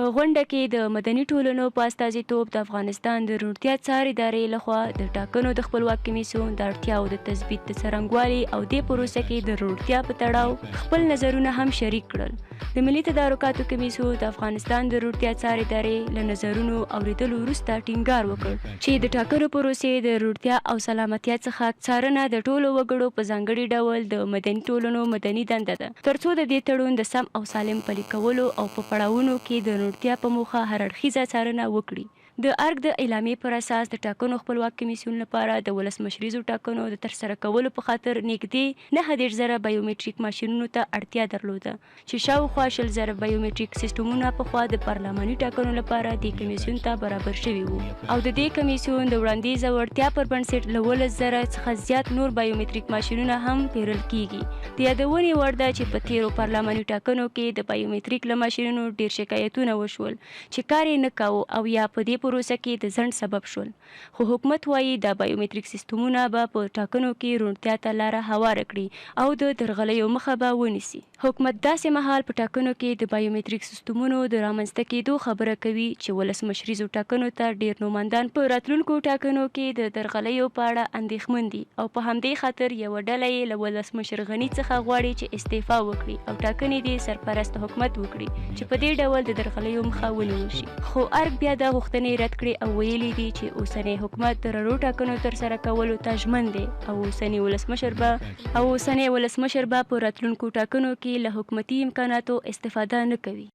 په غونډه کې د مدني ټولنو په استازیتوب د افغانستان د روڼتیا څارې ادارې لخوا د ټاکنو د خپلواک کمیسیون د اړتیاو د تثبیت د څرنګوالي او دې پروسه کې د روڼتیا په تړاو خپل نظرونه هم شریک کړل. د ملي تدارکاتو کمیسیون د افغانستان د روڼتیا څارې ادارې له نظرونو اوریدلو وروسته ټینګار وکړ چې د ټاکنو پروسې د روڼتیا او سلامتیا څخه څارنه د ټولو وګړو په ځانګړي ډول د مدني ټولنو مدني دنده ده، ترڅو د دې تړون د سم او سالم پلي کولو او په پړاوونو کې د روڼتیا په موخه هر اړخیزه څارنه وکړي. د ارګ د اعلامیې پر اساس د ټاکنو خپلواک کمیسیون لپاره د ولسمشریزو ټاکنو د ترسره کولو په خاطر نږدې 9,000 بایومټریک ماشینونو ته اړتیا درلوده چې شاوخوا 20,000 بایومټریک سیسټمونه پخوا د پارلماني ټاکنو لپاره د کمیسیون ته برابر شوي وو او د دې کمیسیون د وړاندیز وړتیا پر بنسټ له 10,000 څخه زیات نور بایومټریک ماشینونه هم پیرل کیږي. د یادونې وړ ده چې په تیرو پارلماني ټاکنو کې د بایومټریک له ماشینونو ډیر شکایتونه وشول چې کار یې نه کاوه او یا په دې پروسه کې د ځنډ سبب شول، خو حکومت وایي د بایومټریک سیستمونه به په ټاکنو کې روڼتیا ته لاره هواره کړي او د درغلیو مخه به ونیسي. حکومت داسې مهال په ټاکنو کې د بایومټریک سیستمونو د رامنځته کېدو خبره کوي چې ولسمشریزو ټاکنو ته ډیر نوماندان په راتلونکو ټاکنو کې د درغلیو په اړه اندېښمن دي او په همدې خاطر یوه ډله یې له ولسمشر غني څخه غواړي چې استعفا وکړي او ټاکنې دې سرپرست حکومت وکړي چې په دې ډول د درغلیو مخه ونیول شي. خو ارګ بیا دا غوښتنې رد کړي او ویلي دي چې اوسنی حکومت د رڼو ټاکنو ترسره کولو ته ژمن دی او اوسنی ولسمشر به په راتلونکو ټاکنو کې له حکومتي امکاناتو استفاده نه کوي.